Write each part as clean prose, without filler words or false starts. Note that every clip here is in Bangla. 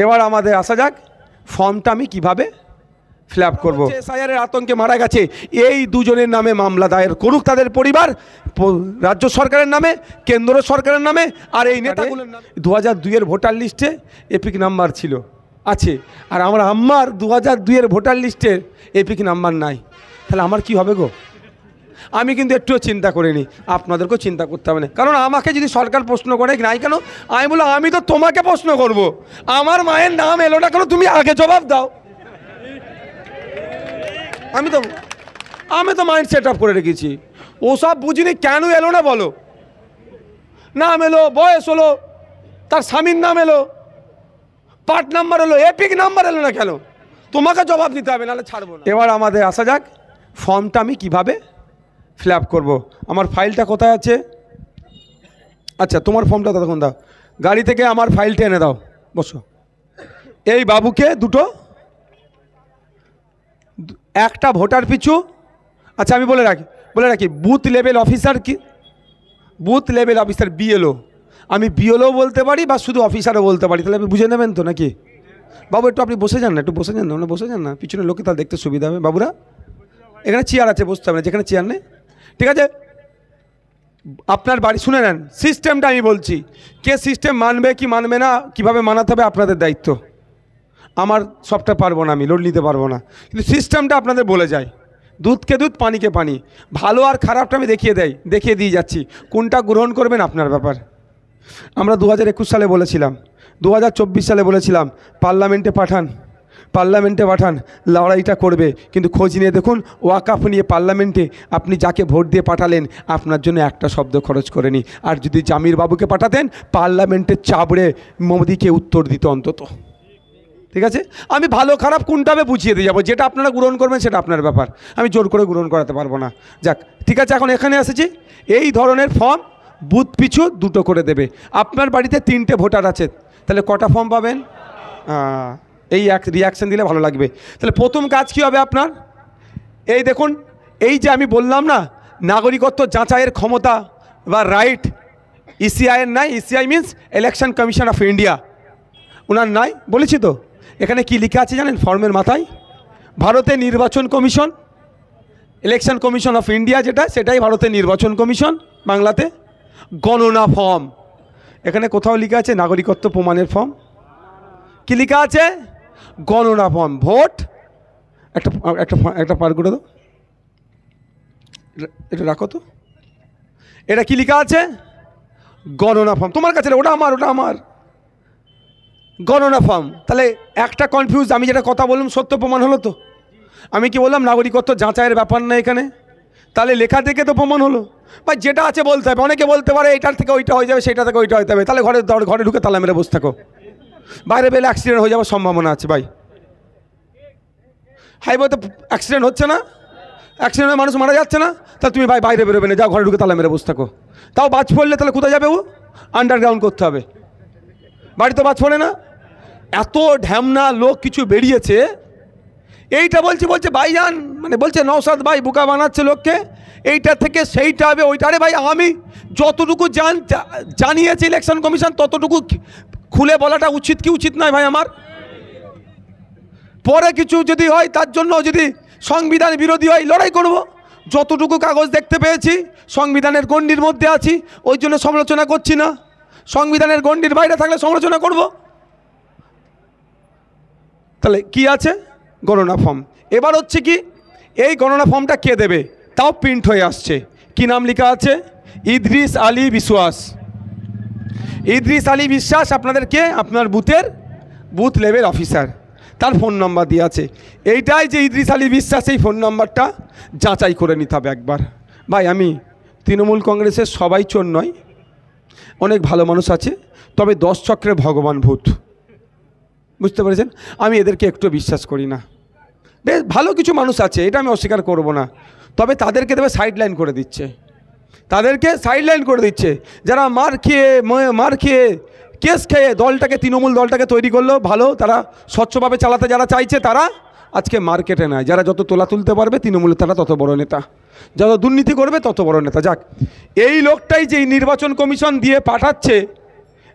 এবার আমাদের আসা যাক ফর্মটা আমি কিভাবে ফিল আপ করবো। এসআইআরের আতঙ্কে মারা গেছে, এই দুজনের নামে মামলা দায়ের করুক তাদের পরিবার, রাজ্য সরকারের নামে, কেন্দ্র সরকারের নামে, আর এই নেতাগুলোর নামে। 2002-এর ভোটার লিস্টে এপিক নাম্বার ছিল আছে, আর আমার আম্মার 2002-এর ভোটার লিস্টের এপিক নাম্বার নাই, তাহলে আমার কি হবে গো? আমি কিন্তু একটুও চিন্তা করিনি, আপনাদেরকেও চিন্তা করতে হবে না। কারণ আমাকে যদি সরকার প্রশ্ন করে নাই কেন, আমি বললাম আমি তো তোমাকে প্রশ্ন করব, আমার মায়ের নাম এলো না কেন, তুমি আগে জবাব দাও। আমি তো মাইন্ড সেট আপ করে রেখেছি, ওসব বুঝিনি কেন এলো না বলো। নাম এলো, বয়স হলো, তার স্বামীর নাম এলো, পার্ট নাম্বার এলো, এপিক নাম্বার এলো না কেন, তোমাকে জবাব দিতে হবে, নাহলে ছাড়বো না। এবার আমাদের আসা যাক ফর্মটা আমি কিভাবে ফিল আপ করবো। আমার ফাইলটা কোথায় আছে? আচ্ছা, তোমার ফর্মটা ততক্ষণ দাও, গাড়ি থেকে আমার ফাইলটা এনে দাও, বসো। এই বাবুকে দুটো, একটা ভোটার পিছু। আচ্ছা আমি বলে রাখি বুথ লেভেল অফিসার, কি বুথ লেভেল অফিসার বিএলও, আমি বিএলও বলতে পারি বা শুধু অফিসারও বলতে পারি, তাহলে আপনি বুঝে নেবেন তো নাকি? বাবু একটু আপনি বসে যান না, একটু বসে যান না, বসে যান না, পিছনে লোকে তার দেখতে সুবিধা হবে। বাবুরা এখানে চেয়ার আছে, বসতে হবে না, যেখানে চেয়ার নেই, ঠিক আছে? আপনার বাড়ি শুনে নেন, সিস্টেমটা আমি বলছি, কে সিস্টেম মানবে কি মানবে না, কিভাবে মানাতে হবে আপনাদের দায়িত্ব। আমার সবটা পারবো না, আমি লোড নিতে পারবো না, কিন্তু সিস্টেমটা আপনাদের বলে যায়। দুধকে দুধ, পানিকে পানি, ভালো আর খারাপটা আমি দেখিয়ে দিয়ে যাচ্ছি, কোনটা গ্রহণ করবেন আপনার ব্যাপার। আমরা 2021 সালে বলেছিলাম, 2024 সালে বলেছিলাম পার্লামেন্টে পাঠান, লড়াইটা করবে, কিন্তু খোঁজ নিয়ে দেখুন ওয়াকাফ নিয়ে পার্লামেন্টে আপনি যাকে ভোট দিয়ে পাঠালেন আপনার জন্য একটা শব্দ খরচ করেনি, আর যদি জামির বাবুকে পাঠাতেন পার্লামেন্টে চাবড়ে মোদিকে উত্তর দিত অন্তত। ঠিক আছে, আমি ভালো খারাপ কোনটাবে বুঝিয়ে দিয়ে যাবো, যেটা আপনারা গ্রহণ করবেন সেটা আপনার ব্যাপার, আমি জোর করে গ্রহণ করাতে পারবো না। যাক ঠিক আছে, এখন এখানে এসেছি, এই ধরনের ফর্ম বুথ পিছু দুটো করে দেবে। আপনার বাড়িতে 3টে ভোটার আছে, তাহলে কটা ফর্ম পাবেন? এই এক রিয়াকশান দিলে ভালো লাগবে। তাহলে প্রথম কাজ কী হবে আপনার? এই দেখুন, এই যে আমি বললাম না নাগরিকত্ব যাচাইয়ের ক্ষমতা বা রাইট ইসিআইয়ের নাই, ECI means election commission of India, ওনার নাই বলেছি তো। এখানে কি লেখা আছে জানেন ফর্মের মাথায়? ভারতের নির্বাচন commission, election commission of India যেটা, সেটাই ভারতের নির্বাচন কমিশন বাংলাতে। গণনা ফর্ম, এখানে কোথাও লেখা আছে নাগরিকত্ব প্রমাণের ফর্ম, কি লেখা আছে? গণনা ফর্ম। ভোট একটা পার করে দাও, এটা রাখো তো, এটা কি লেখা আছে? গণনা ফর্ম। তোমার কাছে ওটা আমার গণনা ফর্ম। তাহলে একটা কনফিউজ, আমি যেটা কথা বললাম সত্য প্রমাণ হলো তো? আমি কি বললাম নাগরিকত্ব যাচাইয়ের ব্যাপার না এখানে, তাহলে লেখা থেকে তো প্রমাণ হলো। বা যেটা আছে বলতে হবে, অনেকে বলতে পারে এটার থেকে ওইটা হয়ে যাবে, সেটা থেকে ওইটা হতে হবে, তাহলে ঘরে ঢুকে তালা মেরে বসে থাকো, বাইরে বেলে অ্যাক্সিডেন্ট হয়ে যাওয়ার সম্ভাবনা আছে। ভাই হাইওয়ে তো অ্যাক্সিডেন্ট হচ্ছে না, অ্যাক্সিডেন্টে মানুষ মারা যাচ্ছে না, তাহলে তুমি ভাই বাইরে বেরোবে না, যাও ঘরে ঢুকে তালা মেরে বসে থাকো। তাও বাজ পড়লে তাহলে কোথায় যাবে? ও আন্ডারগ্রাউন্ড করতে হবে, বাড়িতে বাজ পড়ে না। এত ঢ্যামনা লোক কিছু বেরিয়েছে, এইটা বলছে ভাইজান, মানে বলছে নওশাদ ভাই বোকা বানাচ্ছে লোককে, এইটা থেকে সেইটা হবে ওইটা। আরে ভাই আমি যতটুকু জানিয়েছি ইলেকশন কমিশন ততটুকু খুলে বলাটা উচিত কি উচিত নয় ভাই আমার? পরে কিছু যদি হয়, তার জন্য যদি সংবিধান বিরোধী হয় লড়াই করব। যতটুকু কাগজ দেখতে পেয়েছি সংবিধানের গণ্ডির মধ্যে আছি, ওই জন্য সমালোচনা করছি না, সংবিধানের গণ্ডির বাইরে থাকলে সমালোচনা করব। তাহলে কি আছে? গণনা ফর্ম। এবার হচ্ছে কি, এই গণনা ফর্মটা কে দেবে? তাও প্রিন্ট হয়ে আসছে, কি নাম লেখা আছে? ইদ্রিস আলী বিশ্বাস। ইদ্রিস আলী বিশ্বাস আপনাদেরকে আপনার বুথ লেভেল অফিসার, তার ফোন নাম্বার দিয়ে আছে। এইটাই যে ইদ্রিস আলী বিশ্বাস, এই ফোন নাম্বারটা যাচাই করে নিতে হবে একবার। ভাই আমি তৃণমূল কংগ্রেসের সবাই চোর নয়, অনেক ভালো মানুষ আছে, তবে 10 চক্রের ভগবান ভূত, বুঝতে পেরেছেন? আমি এদেরকে একটু বিশ্বাস করি না। বেশ ভালো কিছু মানুষ আছে, এটা আমি অস্বীকার করব না, তবে তাদেরকে দেবে সাইডলাইন করে দিচ্ছে, যারা মার খেয়ে কেস খেয়ে তৃণমূল দলটাকে তৈরি করলো ভালো, তারা স্বচ্ছভাবে চালাতে যারা চাইছে তারা আজকে মার্কেটে নেয়। যারা যত তোলা তুলতে পারবে তৃণমূলে তারা তত বড় নেতা, যত দুর্নীতি করবে তত বড় নেতা। যাক, এই লোকটাই যে নির্বাচন কমিশন দিয়ে পাঠাচ্ছে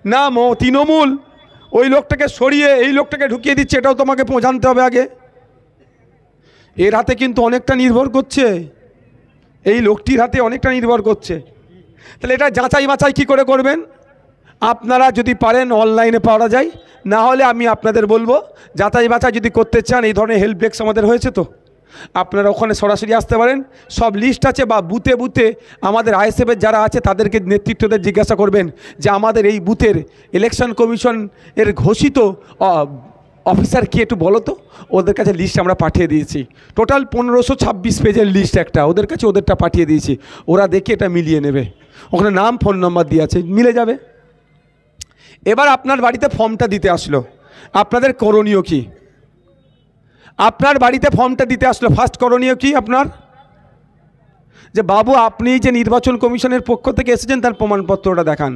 না তৃণমূল ওই লোকটাকে সরিয়ে এই লোকটাকে ঢুকিয়ে দিচ্ছে, এটাও তোমাকে জানতে হবে আগে। এর হাতে কিন্তু অনেকটা নির্ভর করছে, এই লোকটির হাতে অনেকটা নির্ভর করছে। তাহলে এটা যাচাই বাছাই কী করে করবেন? আপনারা যদি পারেন অনলাইনে পাওয়া যায়, না হলে আমি আপনাদের বলবো যাচাই বাছাই যদি করতে চান, এই ধরনের হেল্প ডেস্ক আমাদের হয়েছে, তো আপনারা ওখানে সরাসরি আসতে পারেন, সব লিস্ট আছে। বা বুথে বুথে আমাদের আইএসএফের যারা আছে তাদেরকে নেতৃত্বদের জিজ্ঞাসা করবেন যে আমাদের এই বুথের ইলেকশন কমিশন এর ঘোষিত অফিসার কি, একটু বলো তো। ওদের কাছে লিস্ট আমরা পাঠিয়ে দিয়েছি, টোটাল 1526 পেজের লিস্ট একটা ওদের কাছে, ওদেরটা পাঠিয়ে দিয়েছি। ওরা দেখে এটা মিলিয়ে নেবে, ওখানে নাম ফোন নাম্বার দিয়ে আছে, মিলে যাবে। এবার আপনার বাড়িতে ফর্মটা দিতে আসলো, আপনাদের করণীয় কি? আপনার বাড়িতে ফর্মটা দিতে আসলো, ফার্স্ট করণীয় কি আপনার? যে বাবু আপনি যে নির্বাচন কমিশনের পক্ষ থেকে এসেছেন তার প্রমাণপত্রটা দেখান।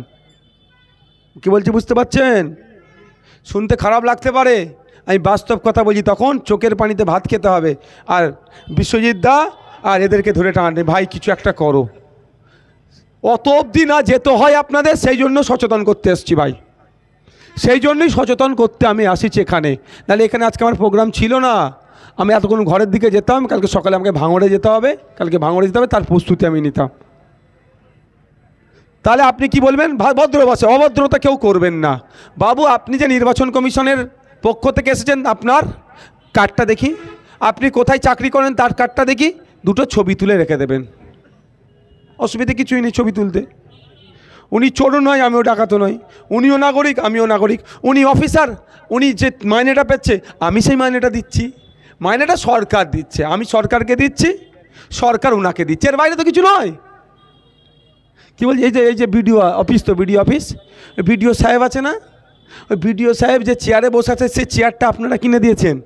কি বলছি বুঝতে পারছেন? শুনতে খারাপ লাগতে পারে, আমি বাস্তব কথা বলছি। তখন চোখের পানিতে ভাত খেতে হবে। আর বিশ্বজিৎ দা আর এদেরকে ধরে টানে, ভাই কিছু একটা করো। অত অবধি না যেতে হয় আপনাদের, সেই জন্য সচেতন করতে এসছি ভাই, সেই জন্যই সচেতন করতে আমি আসিছি এখানে। নাহলে এখানে আজকে আমার প্রোগ্রাম ছিল না, আমি এতক্ষণ ঘরের দিকে যেতাম, কালকে সকালে আমাকে ভাঙড়ে যেতে হবে, তার প্রস্তুতি আমি নিতাম। তাহলে আপনি কি বলবেন? ভদ্র ভাষা, অভদ্রতা কেউ করবেন না। বাবু আপনি যে নির্বাচন কমিশনের পক্ষ থেকে এসেছেন, আপনার কার্ডটা দেখি, আপনি কোথায় চাকরি করেন তার কার্ডটা দেখি, দুটো ছবি তুলে রেখে দেবেন, অসুবিধে কিছুই নেই ছবি তুলতে। উনি চোরও নয়, আমিও ডাকাতও নয়, উনিও নাগরিক আমিও নাগরিক। উনি অফিসার, উনি যে মাইনেটা পাচ্ছে আমি সেই মাইনেটা দিচ্ছি, মাইনেটা সরকার দিচ্ছে, আমি সরকারকে দিচ্ছি, সরকার ওনাকে দিচ্ছে, এর বাইরে তো কিছু নয়। কী বলছি, এই যে বিডিও অফিস, তো বিডিও অফিস, বিডিও সাহেব আছে না, ওই বিডিও সাহেব যে চেয়ারে বসে আছে সেই চেয়ারটা আপনারা কিনে দিয়েছেন।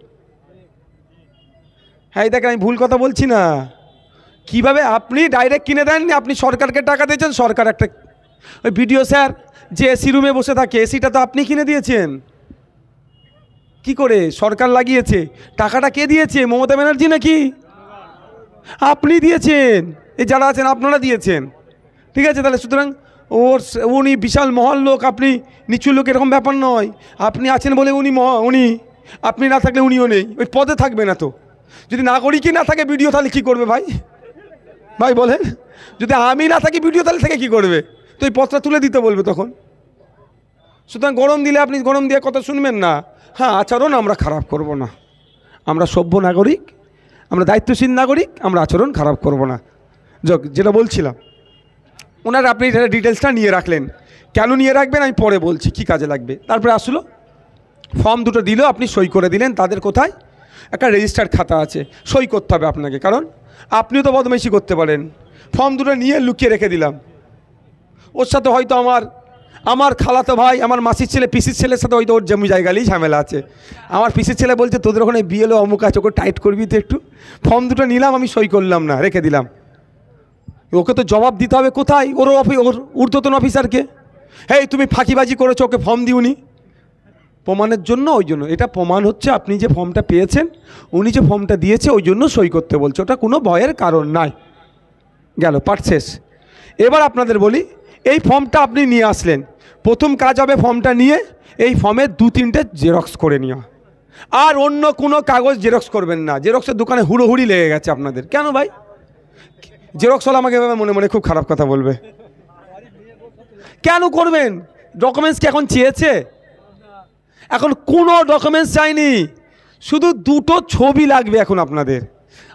হ্যাঁ দেখেন আমি ভুল কথা বলছি না। কিভাবে আপনি ডাইরেক্ট কিনে দেননি, আপনি সরকারকে টাকা দিয়েছেন, সরকার একটা। ওই বিডিও স্যার যে এসি রুমে বসে থাকে, এসিটা তো আপনি কিনে দিয়েছেন। কি করে? সরকার লাগিয়েছে। টাকাটা কে দিয়েছে? মমতা ব্যানার্জি নাকি? আপনি দিয়েছেন, এই যারা আছেন আপনারা দিয়েছেন, ঠিক আছে। তাহলে সুতরাং উনি বিশাল মহান লোক, আপনি নিচু লোক, এরকম ব্যাপার নয়। আপনি আছেন বলে উনি, আপনি না থাকলে উনিও নেই, ওই পদে থাকবে না। তো যদি নাগরিকই না থাকে বিডিও, তাহলে কী করবে ভাই? ভাই বলেন, যদি আমি না থাকি বিডিও তাহলে থেকে কী করবে? তো এই পদটা তুলে দিতে বলবে তখন। সুতরাং গরম দিলে আপনি গরম দিয়ে কথা শুনবেন না। হ্যাঁ, আচরণ আমরা খারাপ করব না, আমরা সভ্য নাগরিক, আমরা দায়িত্বশীল নাগরিক, আমরা আচরণ খারাপ করব না। যেটা বলছিলাম, ওনার আপনি ডিটেলসটা নিয়ে রাখলেন, কেন নিয়ে রাখবেন আমি পরে বলছি কী কাজে লাগবে। তারপরে আসলো ফর্ম দুটো দিল, আপনি সই করে দিলেন। তাদের কোথায়? একটা রেজিস্টার্ড খাতা আছে, সই করতে হবে আপনাকে, কারণ আপনিও তো বদমাইশি করতে পারেন। ফর্ম দুটো নিয়ে লুকিয়ে রেখে দিলাম। ওর সাথে হয়তো আমার খালাতো ভাই, আমার মাসির ছেলে, পিসির ছেলের সাথে হয়তো ওর জমি জায়গালেই ঝামেলা আছে। আমার পিসির ছেলে বলছে তোদের ওখানে বিএলও অমুক আছে, ওকে টাইট করবি তো একটু। ফর্ম দুটো নিলাম, আমি সই করলাম না, রেখে দিলাম। ওকে তো জবাব দিতে হবে কোথায়? ওর ঊর্ধ্বতন অফিসারকে, হেই তুমি ফাঁকিবাজি করেছো, ওকে ফর্ম দিওনি, প্রমাণের জন্য। ওই জন্য এটা প্রমাণ হচ্ছে আপনি যে ফর্মটা পেয়েছেন, উনি যে ফর্মটা দিয়েছে ওই জন্য সই করতে বলছে, ওটা কোনো ভয়ের কারণ নাই। গেল, পাঠ শেষ। এবার আপনাদের বলি, এই ফর্মটা আপনি নিয়ে আসলেন, প্রথম কাজ হবে ফর্মটা নিয়ে এই ফর্মের 2-3টে জেরক্স করে নেওয়া। আর অন্য কোনো কাগজ জেরক্স করবেন না। জেরক্সের দোকানে হুড়োহুড়ি লেগে গেছে আপনাদের। কেন ভাই? জেরক্স হলে আমাকে মনে মনে খুব খারাপ কথা বলবে। কেন করবেন? ডকুমেন্টস কি এখন চেয়েছে? এখন কোনো ডকুমেন্টস চাইনি, শুধু দুটো ছবি লাগবে এখন আপনাদের।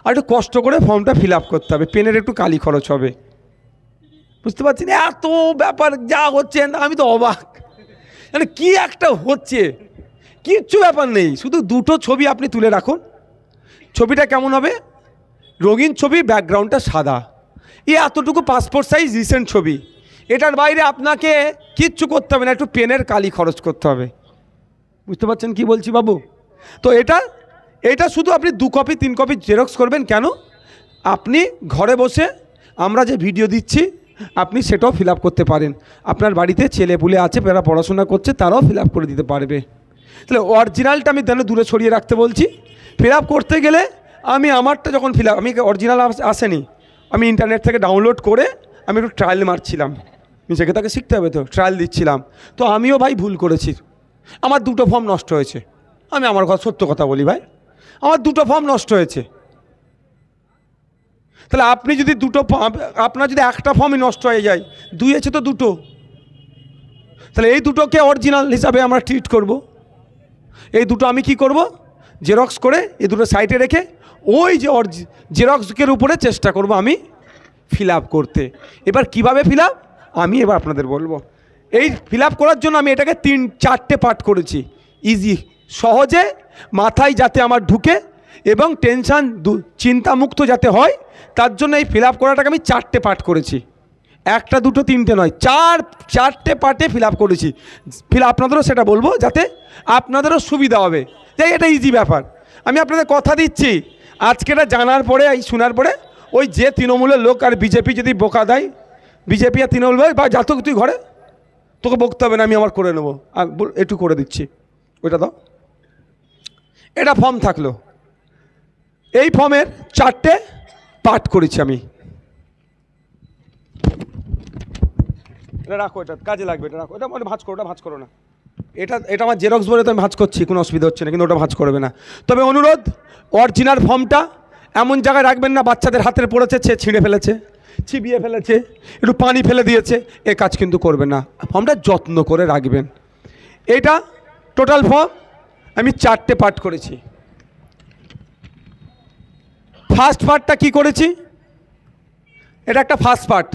আর একটু কষ্ট করে ফর্মটা ফিল আপ করতে হবে, পেনের একটু কালি খরচ হবে। বুঝতে পারছেন? এত ব্যাপার যা হচ্ছে, আমি তো অবাক, মানে কি একটা হচ্ছে, কিচ্ছু ব্যাপার নেই, শুধু দুটো ছবি আপনি তুলে রাখুন। ছবিটা কেমন হবে? রঙিন ছবি, ব্যাকগ্রাউন্ডটা সাদা। এতটুকু পাসপোর্ট সাইজ রিসেন্ট ছবি, এটার বাইরে আপনাকে কিচ্ছু করতে হবে না, একটু পেনের কালি খরচ করতে হবে। বুঝতে পারছেন কি বলছি বাবু? তো এটা শুধু আপনি 2 কপি 3 কপি জেরক্স করবেন। কেন? আপনি ঘরে বসে আমরা যে ভিডিও দিচ্ছি আপনি সেটাও ফিল আপ করতে পারেন। আপনার বাড়িতে ছেলেপুলে আছে, যারা পড়াশোনা করছে, তারাও ফিল আপ করে দিতে পারবে। তাহলে অরিজিনালটা আমি যেন দূরে সরিয়ে রাখতে বলছি। ফিল আপ করতে গেলে আমি আমারটা যখন ফিল আপ, আমি অরিজিনাল আসেনি, আমি ইন্টারনেট থেকে ডাউনলোড করে আমি একটু ট্রায়াল মারছিলাম, নিজেকে তাকে শিখতে হবে, তো ট্রায়াল দিচ্ছিলাম। তো আমিও ভাই ভুল করেছি, আমার দুটো ফর্ম নষ্ট হয়েছে, আমি আমার কথা সত্য কথা বলি ভাই, আমার দুটো ফর্ম নষ্ট হয়েছে। তাহলে আপনি যদি আপনার যদি একটা ফর্মই নষ্ট হয়ে যায়, দুই আছে তো দুটো, তাহলে এই দুটোকে অরিজিনাল হিসাবে আমরা ট্রিট করব। এই দুটো আমি কি করব, জেরক্স করে এই দুটো সাইডে রেখে ওই যে জেরক্সের উপরে চেষ্টা করব আমি ফিল আপ করতে। এবার কিভাবে ফিল আপ আমি এবার আপনাদের বলবো। এই ফিল আপ করার জন্য আমি এটাকে 3-4টে পার্ট করেছি, ইজি, সহজে মাথায় যাতে আমার ঢুকে এবং টেনশান চিন্তামুক্ত যাতে হয়, তার জন্য এই ফিল আপ করাটাকে আমি 4টে পার্ট করেছি। 1টা 2টো 3টে নয়, 4টে পার্টে ফিল আপ করেছি। আপনাদেরও সেটা বলবো যাতে আপনাদেরও সুবিধা হবে, যে এটা ইজি ব্যাপার। আমি আপনাদের কথা দিচ্ছি, আজকে এটা জানার পরে, এই শোনার পরে ওই যে তৃণমূলের লোক আর বিজেপি যদি বোকা দেয়, বিজেপি আর তৃণমূল ভাই বা যাত তুই ঘরে, তোকে বকতে হবে না, আমি আমার করে নেবো, একটু করে দিচ্ছি, ওইটা দাও। এটা ফর্ম থাকলো, এই ফর্মের 4টে পার্ট করেছি আমি। এটা রাখো, এটা কাজে লাগবে, এটা রাখো, এটা মানে ভাঁজ করো, ওটা ভাঁজ করো না, এটা আমার জেরক্স বলে তো আমি ভাঁজ করছি, কোনো অসুবিধা হচ্ছে না, কিন্তু ওটা ভাঁজ করবে না। তবে অনুরোধ, অরিজিনাল ফর্মটা এমন জায়গায় রাখবেন না বাচ্চাদের হাতের পড়েছে, ছিঁড়ে ফেলেছে, চিবিয়ে ফেলেছে, একটু পানি ফেলে দিয়েছে, এ কাজ কিন্তু করবেন না, ফর্মটা যত্ন করে রাখবেন। এটা টোটাল ফর্ম আমি 4টে পার্ট করেছি। ফার্স্ট পার্টটা কি করেছি, এটা একটা ফার্স্ট পার্ট।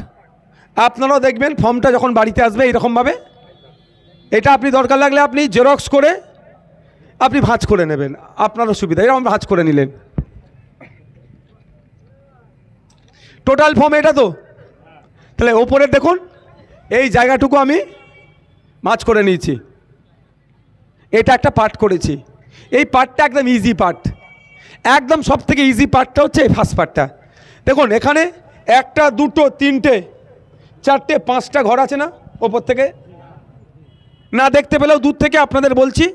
আপনারাও দেখবেন ফর্মটা যখন বাড়িতে আসবে এইরকমভাবে, এটা আপনি দরকার লাগলে আপনি জেরক্স করে আপনি ভাঁজ করে নেবেন, আপনারও সুবিধা, এরকম ভাঁজ করে নিলেন। টোটাল ফর্ম এটা তো, তাহলে ওপরে দেখুন এই জায়গাটুকু আমি ভাঁজ করে নিয়েছি, এটা একটা পার্ট করেছি। এই পার্টটা একদম ইজি পার্ট, একদম সব থেকে ইজি পার্টটা হচ্ছে এই ফার্স্ট পার্টটা। দেখুন এখানে 1টা 2টো 3টে 4টে 5টা ঘর আছে না, ওপর থেকে না দেখতে পেলেও দূর থেকে আপনাদের বলছি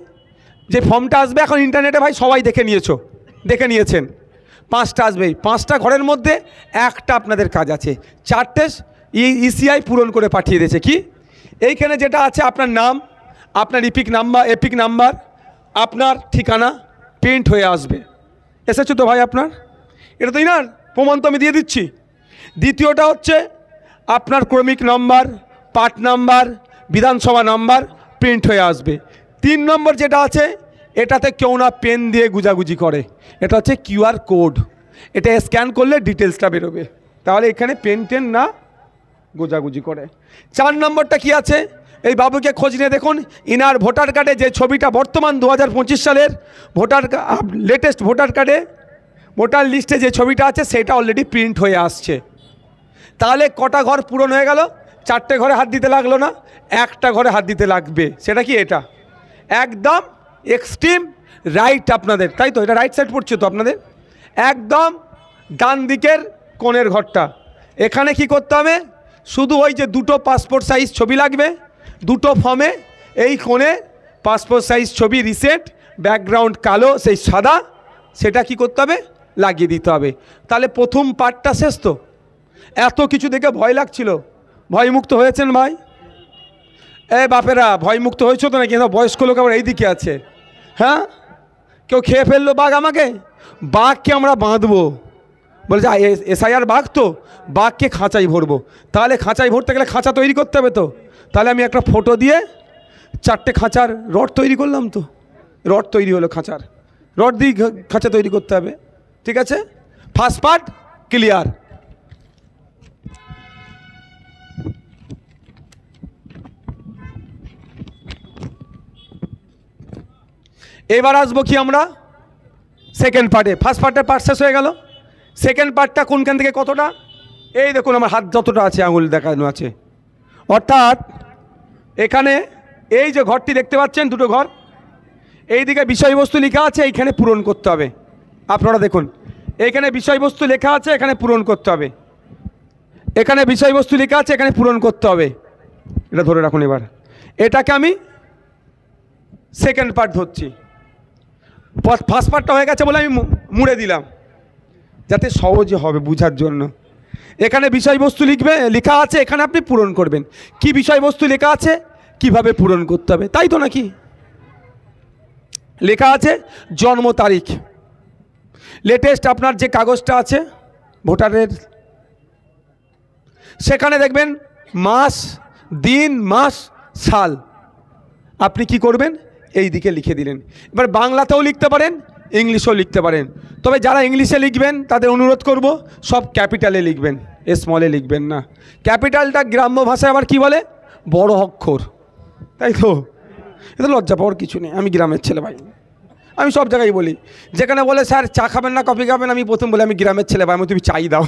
যে ফর্মটা আসবে, এখন ইন্টারনেটে ভাই সবাই দেখে নিয়েছেন, 5টা আসবেই। 5টা ঘরের মধ্যে একটা আপনাদের কাজ আছে, 4টে ইসিআই পূরণ করে পাঠিয়ে দিয়েছে। কি এইখানে যেটা আছে, আপনার নাম, আপনার এপিক নাম্বার, আপনার ঠিকানা প্রিন্ট হয়ে আসবে। এসেছে তো ভাই আপনার, এটা তো না প্রমাণ তো আমি দিয়ে দিচ্ছি। দ্বিতীয়টা হচ্ছে আপনার ক্রমিক নাম্বার, পার্ট নাম্বার, বিধানসভা নাম্বার প্রিন্ট হয়ে আসবে। 3 নম্বর যেটা আছে, এটাতে কেউ না পেন দিয়ে গুজাগুজি করে, এটা হচ্ছে QR কোড, এটা স্ক্যান করলে ডিটেলসটা বেরোবে, তাহলে এখানে পেন না গোজাগুজি করে। 4 নম্বরটা কি আছে, এই বাবুকে খোঁজ নিয়ে দেখুন, ইনার ভোটার কার্ডে যে ছবিটা বর্তমান 2025 সালের লেটেস্ট ভোটার কার্ডে ভোটার লিস্টে যে ছবিটা আছে সেটা অলরেডি প্রিন্ট হয়ে আসছে। তাহলে কটা ঘর পূরণ হয়ে গেল, 4টে ঘরে হাত দিতে লাগলো না, একটা ঘরে হাত দিতে লাগবে। সেটা কি, এটা একদম এক্সট্রিম রাইট আপনাদের, তাই তো, এটা রাইট সাইড পড়ছে তো আপনাদের, একদম ডান দিকের কোণের ঘরটা। এখানে কি করতে হবে, শুধু ওই যে 2টো পাসপোর্ট সাইজ ছবি লাগবে, 2টো ফর্মে এই কোণে পাসপোর্ট সাইজ ছবি রিসেট, ব্যাকগ্রাউন্ড কালো সেই সাদা, সেটা কি করতে হবে, লাগিয়ে দিতে হবে। তাহলে প্রথম পার্টটা শেষ তো। এত কিছু দেখে ভয় লাগছিল, ভয়মুক্ত হয়েছেন ভাই? বাপেরা ভয়মুক্ত হয়েছো তো নাকি? বয়স্ক লোক আবার এইদিকে আছে, হ্যাঁ, কেউ খেয়ে ফেললো বাঘ আমাকে, বাঘকে আমরা বাঁধবো, বলছে SIR বাঘ তো, বাঘকে খাঁচাই ভরবো। তাহলে খাঁচাই ভরতে গেলে খাঁচা তৈরি করতে হবে তো, তাহলে আমি একটা ফটো দিয়ে 4টে খাঁচার রড তৈরি করলাম, তো রড তৈরি হলো, খাঁচার রড দিয়ে খাঁচা তৈরি করতে হবে। ঠিক আছে, ফার্স্ট পার্ট ক্লিয়ার। এবার আসবো কি আমরা সেকেন্ড পার্টে। ফার্স্ট পার্টের পার্ট শেষ হয়ে গেল, সেকেন্ড পার্টটা কোনখান থেকে কতটা, এই দেখুন আমার হাত যতটা আছে আঙুল দেখানো আছে, অর্থাৎ এখানে এই যে ঘরটি দেখতে পাচ্ছেন, 2টো ঘর, এই দিকে বিষয়বস্তু লেখা আছে, এইখানে পূরণ করতে হবে। আপনারা দেখুন এখানে বিষয়বস্তু লেখা আছে, এখানে পূরণ করতে হবে, এখানে বিষয়বস্তু লেখা আছে, এখানে পূরণ করতে হবে। এটা ধরে রাখুন। এবার এটাকে আমি সেকেন্ড পার্ট ধরছি, ফার্স্ট পার্টটা হয়ে গেছে বলে আমি মুড়ে দিলাম যাতে সহজে হবে বোঝার জন্য। এখানে বিষয়বস্তু লেখা আছে, এখানে আপনি পূরণ করবেন। কি বিষয়বস্তু লেখা আছে, কিভাবে পূরণ করতে হবে, তাই তো নাকি? লেখা আছে জন্ম তারিখ, লেটেস্ট আপনার যে কাগজটা আছে ভোটারের, সেখানে দেখবেন মাস, দিন, মাস, সাল। আপনি কি করবেন, এই দিকে লিখে দিলেন। এবার বাংলাতেও লিখতে পারেন, ইংলিশেও লিখতে পারেন। তবে যারা ইংলিশে লিখবেন তাদের অনুরোধ করব সব ক্যাপিটালে লিখবেন, স্মলে লিখবেন না। ক্যাপিটালটা গ্রাম্য ভাষায় আবার কি বলে, বড় অক্ষর, তাই তো? এটা লজ্জা পাওয়ার কিছু নেই। আমি গ্রামের ছেলে ভাই, আমি সব জায়গায় বলি। যেখানে বলে স্যার চা খাবেন না কফি খাবেন, আমি প্রথম বলি আমি গ্রামের ছেলে ভাই, আমি তুমি চাই দাও,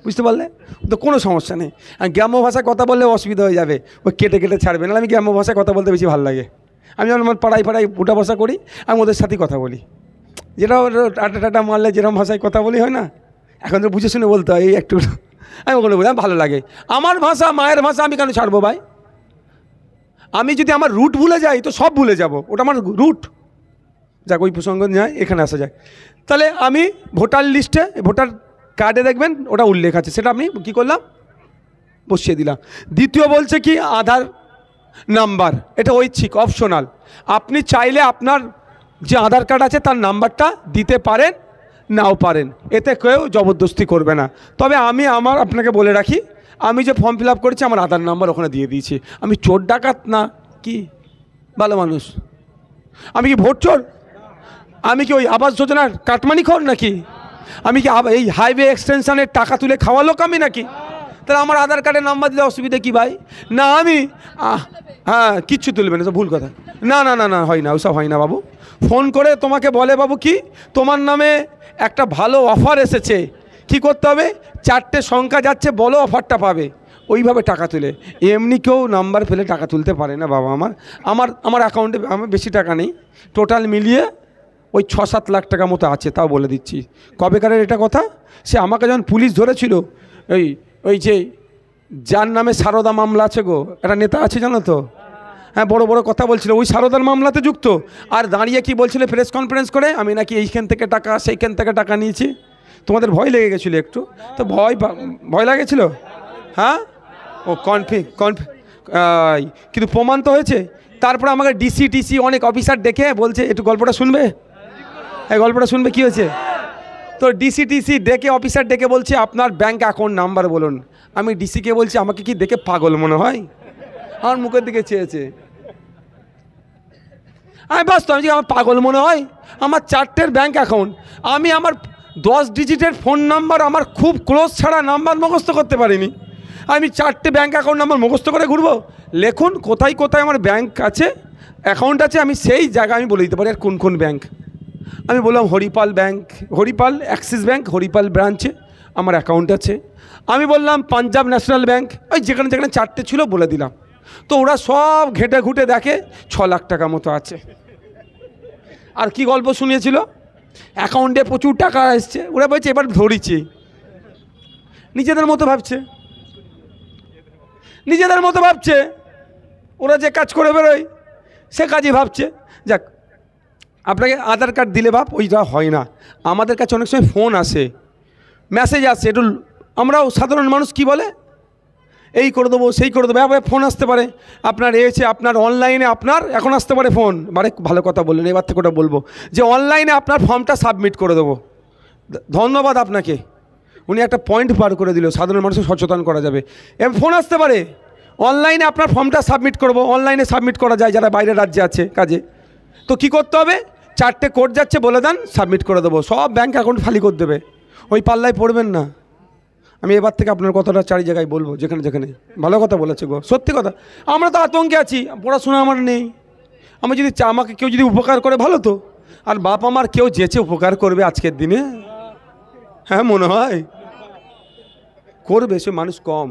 বুঝতে পারলে তো? কোনো সমস্যা নেই। আর গ্রাম্য ভাষায় কথা বললে অসুবিধা হয়ে যাবে, ওই কেটে কেটে ছাড়বে না। আমি গ্রাম্য ভাষায় কথা বলতে বেশি ভালো লাগে। আমি যখন আমার পাড়ায় উঠা বসা করি, আমি ওদের সাথেই কথা বলি, যেটা টাটা টাটা মারলে যেরকম ভাষায় কথা বলি হয় না, এখন তো বুঝে শুনে বলতে হয় এই একটু। আমি ওখানে বলি আমার ভালো লাগে, আমার ভাষা মায়ের ভাষা, আমি কেন ছাড়বো ভাই? আমি যদি আমার রুট ভুলে যাই তো সব ভুলে যাব, ওটা আমার রুট। যাক, ওই প্রসঙ্গ যায়, এখানে আসা যায়। তাহলে আমি ভোটার লিস্টে, ভোটার কার্ডে দেখবেন ওটা উল্লেখ আছে, সেটা আমি কী করলাম, বসিয়ে দিলাম। দ্বিতীয় বলছে কি আধার নাম্বার, এটা ঐচ্ছিক, অপশনাল। আপনি চাইলে আপনার যে আধার কার্ড আছে তার নাম্বারটা দিতে পারেন, নাও পারেন, এতে কেউ জবরদস্তি করবে না। তবে আমি আপনাকে বলে রাখি, আমি যে ফর্ম ফিল আপ করেছি আমার আধার নাম্বার ওখানে দিয়ে দিয়েছি। আমি চোর ডাকাত না, কি ভালো মানুষ? আমি কি ভোট চোর? আমি কি ওই আবাস যোজনার কাটমানি খোর নাকি? আমি কি এই হাইওয়ে এক্সটেনশনের টাকা তুলে খাওয়া লোক আমি নাকি? তাহলে আমার আধার কার্ডের নাম্বার দিলে অসুবিধা কি ভাই? না আমি হ্যাঁ কিচ্ছু তুলবে না, সব ভুল কথা। না না না না, হয় না, ওসব হয় না বাবু। ফোন করে তোমাকে বলে বাবু কি তোমার নামে একটা ভালো অফার এসেছে, কি করতে হবে, 4টে সংখ্যা যাচ্ছে, বলো অফারটা পাবে, ওইভাবে টাকা তুলে। এমনি কেউ নাম্বার ফেলে টাকা তুলতে পারে না বাবা। আমার অ্যাকাউন্টে আমার বেশি টাকা নেই, টোটাল মিলিয়ে ওই 6-7 লাখ টাকা মতো আছে, তাও বলে দিচ্ছি। কবেকারের এটা কথা, সে আমাকে যখন পুলিশ ধরেছিল, ওই যে যার নামে সারদা মামলা আছে গো, একটা নেতা আছে জানো তো, হ্যাঁ বড় বড় কথা বলছিল, ওই সারদার মামলাতে যুক্ত। আর দাঁড়িয়ে কি বলছিল প্রেস কনফারেন্স করে, আমি নাকি এইখান থেকে টাকা সেইখান থেকে টাকা নিয়েছি। তোমাদের ভয় লেগে গেছিলো একটু, তো ভয় লাগেছিল, হ্যাঁ ও কিন্তু প্রমাণ তো হয়েছে। তারপরে আমাকে ডিসি অনেক অফিসার ডেকে বলছে একটু গল্পটা শুনবে, এই গল্পটা শুনবে, কী হয়েছে? তো ডিসি ডেকে, অফিসার ডেকে বলছে আপনার ব্যাঙ্ক অ্যাকাউন্ট নাম্বার বলুন। আমি ডিসিকে বলছি আমাকে কি দেখে পাগল মনে হয়? আমার মুখের দিকে চেয়েছে, আমি বাস্তব আমি আমার পাগল মনে হয়? আমার 4টের ব্যাঙ্ক অ্যাকাউন্ট, আমি আমার 10 ডিজিটের ফোন নাম্বার, আমার খুব ক্লোজ ছাড়া নাম্বার মুখস্থ করতে পারিনি। আমি 4টে ব্যাঙ্ক অ্যাকাউন্ট নাম্বার মুখস্থ করে ঘুরবো? লেখুন কোথায় কোথায় আমার ব্যাঙ্ক আছে, অ্যাকাউন্ট আছে, আমি সেই জায়গা আমি বলে দিতে পারি। আর কোন কোন ব্যাঙ্ক? আমি বললাম Haripal bank, Haripal Axis bank, Haripal ব্রাঞ্চে আমার অ্যাকাউন্ট আছে। আমি বললাম পাঞ্জাব ন্যাশনাল ব্যাঙ্ক, ওই যেখানে যেখানে 4টে ছিল বলে দিলাম। তো ওরা সব ঘেটে ঘুটে দেখে 6 লাখ টাকা মতো আছে। আর কি গল্প শুনিয়েছিল, অ্যাকাউন্টে প্রচুর টাকা এসছে। ওরা বলছে এবার ধরেছি, নিজেদের মতো ভাবছে, নিজেদের মতো ভাবছে, ওরা যে কাজ করে বেরোয় সে কাজই ভাবছে। যাক, আপনাকে আধার কার্ড দিলে বাপ ওইটা হয় না। আমাদের কাছে অনেক সময় ফোন আসে, মেসেজ আসে, একটু আমরাও সাধারণ মানুষ কি বলে, এই করে দেবো সেই করে দেবো, এবার ফোন আসতে পারে আপনার এসে, আপনার অনলাইনে আপনার এখন আসতে পারে ফোন। মানে ভালো কথা বললেন, এবার থেকে ওটা বলবো যে অনলাইনে আপনার ফর্মটা সাবমিট করে দেবো। ধন্যবাদ আপনাকে, উনি একটা পয়েন্ট পার করে দিল, সাধারণ মানুষকে সচেতন করা যাবে। এবার ফোন আসতে পারে, অনলাইনে আপনার ফর্মটা সাবমিট করবো। অনলাইনে সাবমিট করা যায় যারা বাইরের রাজ্যে আছে কাজে। তো কী করতে হবে, 4টে কোড যাচ্ছে বলে দেন, সাবমিট করে দেবো, সব ব্যাঙ্ক অ্যাকাউন্ট খালি করে দেবে। ওই পাল্লায় পড়বেন না। আমি এবার থেকে আপনার কথাটা 4 জায়গায় বলবো, যেখানে যেখানে। ভালো কথা বলেছে গো, সত্যি কথা। আমরা তো আতঙ্কে আছি, পড়াশোনা আমার নেই। আমি যদি আমাকে কেউ যদি উপকার করে ভালো তো, আর বাপ আমার কেউ যেচে উপকার করবে আজকের দিনে, হ্যাঁ মনে হয় করবে। সে মানুষ কম,